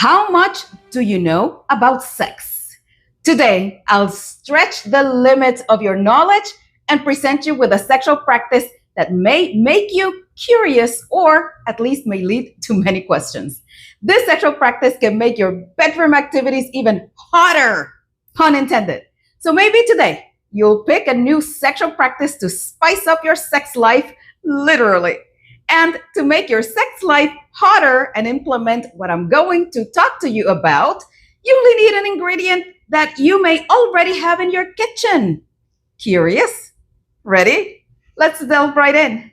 How much do you know about sex? Today, I'll stretch the limits of your knowledge and present you with a sexual practice that may make you curious or at least may lead to many questions. This sexual practice can make your bedroom activities even hotter, pun intended. So maybe today you'll pick a new sexual practice to spice up your sex life, literally. And to make your sex life hotter and implement what I'm going to talk to you about, you only need an ingredient that you may already have in your kitchen. Curious? Ready? Let's delve right in.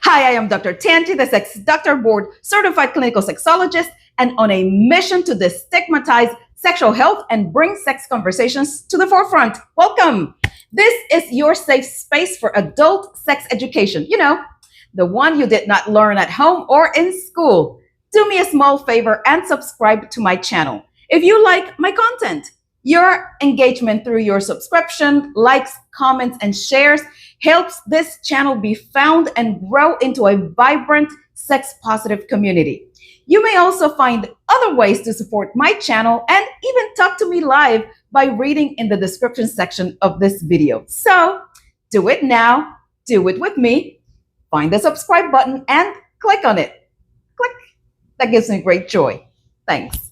Hi, I am Dr. Tanji, the Sex Doctor Board certified clinical sexologist, and on a mission to destigmatize sexual health and bring sex conversations to the forefront. Welcome. This is your safe space for adult sex education. You know, the one you did not learn at home or in school. Do me a small favor and subscribe to my channel. If you like my content, your engagement through your subscription, likes, comments, and shares helps this channel be found and grow into a vibrant, sex-positive community. You may also find other ways to support my channel and even talk to me live by reading in the description section of this video. So do it now, do it with me, find the subscribe button and click on it. Click. That gives me great joy. Thanks.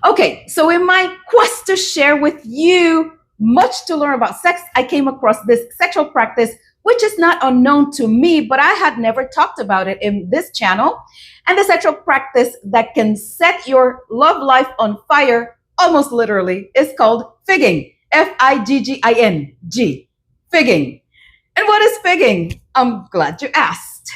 Okay, so in my quest to share with you much to learn about sex, I came across this sexual practice, which is not unknown to me, but I had never talked about it in this channel. And the sexual practice that can set your love life on fire, almost literally, is called figging. Figging. Figging. And what is figging? I'm glad you asked.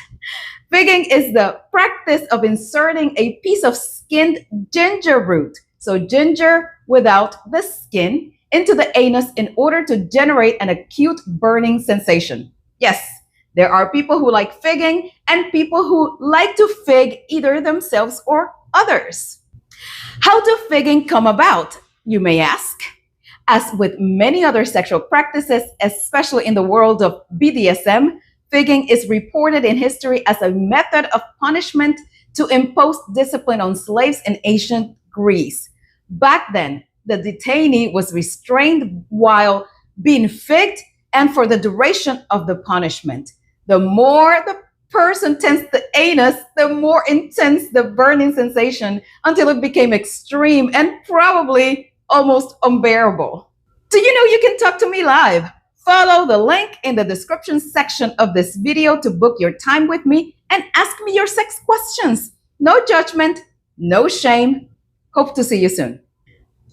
Figging is the practice of inserting a piece of skinned ginger root, so ginger without the skin, into the anus in order to generate an acute burning sensation. Yes, there are people who like figging and people who like to fig either themselves or others. How does figging come about, you may ask? As with many other sexual practices, especially in the world of BDSM, figging is reported in history as a method of punishment to impose discipline on slaves in ancient Greece. Back then, the detainee was restrained while being figged and for the duration of the punishment. The more the person tensed the anus, the more intense the burning sensation until it became extreme and probably almost unbearable. Do you know you can talk to me live? Follow the link in the description section of this video to book your time with me and ask me your sex questions. No judgment, no shame. Hope to see you soon.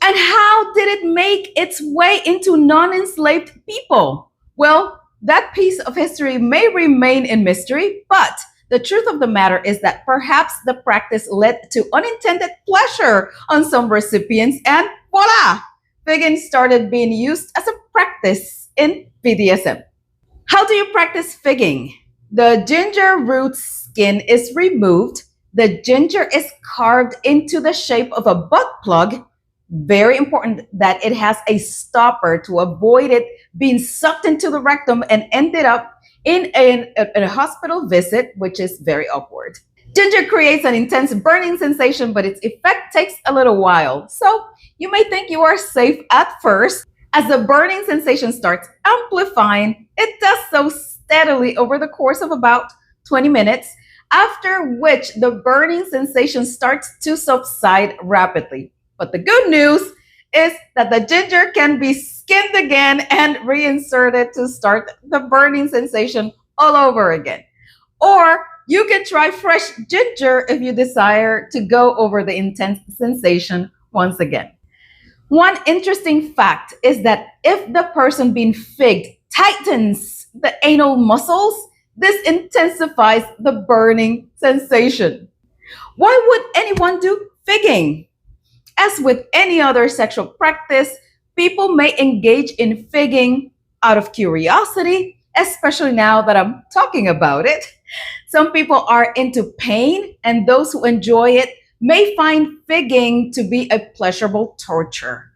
And how did it make its way into non-enslaved people? Well, that piece of history may remain in mystery, but the truth of the matter is that perhaps the practice led to unintended pleasure on some recipients, and voila, figging started being used as a practice in BDSM. How do you practice figging? The ginger root skin is removed. The ginger is carved into the shape of a butt plug. Very important that it has a stopper to avoid it being sucked into the rectum and ended up in a hospital visit, which is very awkward. Ginger creates an intense burning sensation, but its effect takes a little while. So you may think you are safe at first. As the burning sensation starts amplifying, it does so steadily over the course of about 20 minutes, after which the burning sensation starts to subside rapidly. But the good news is that the ginger can be skinned again and reinserted to start the burning sensation all over again. Or you can try fresh ginger if you desire to go over the intense sensation once again. One interesting fact is that if the person being figged tightens the anal muscles, this intensifies the burning sensation. Why would anyone do figging? As with any other sexual practice, people may engage in figging out of curiosity, especially now that I'm talking about it. Some people are into pain, and those who enjoy it may find figging to be a pleasurable torture.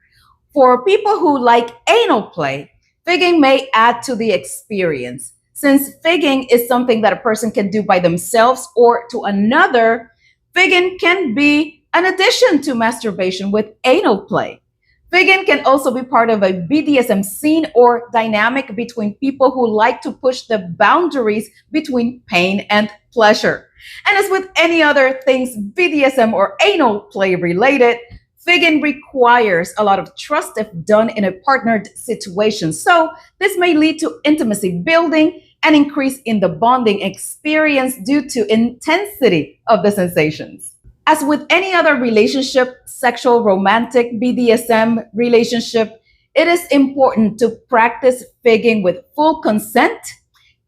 For people who like anal play, figging may add to the experience. Since figging is something that a person can do by themselves or to another, figging can be an addition to masturbation with anal play. Figging can also be part of a BDSM scene or dynamic between people who like to push the boundaries between pain and pleasure. And as with any other things BDSM or anal play related, figging requires a lot of trust if done in a partnered situation. So this may lead to intimacy building and increase in the bonding experience due to intensity of the sensations. As with any other relationship, sexual, romantic, BDSM relationship, it is important to practice figging with full consent,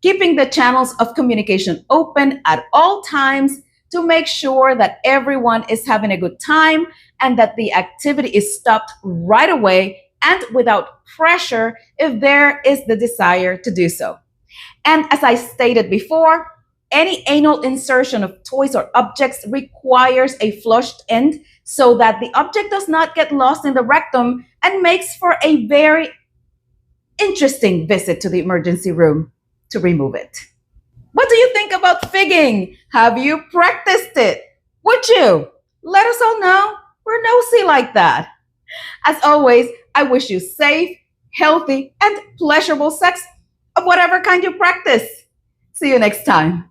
keeping the channels of communication open at all times to make sure that everyone is having a good time and that the activity is stopped right away and without pressure if there is the desire to do so. And as I stated before, any anal insertion of toys or objects requires a flushed end so that the object does not get lost in the rectum and makes for a very interesting visit to the emergency room to remove it. What do you think about figging? Have you practiced it? Would you? Let us all know. We're nosy like that. As always, I wish you safe, healthy, and pleasurable sex of whatever kind you practice. See you next time.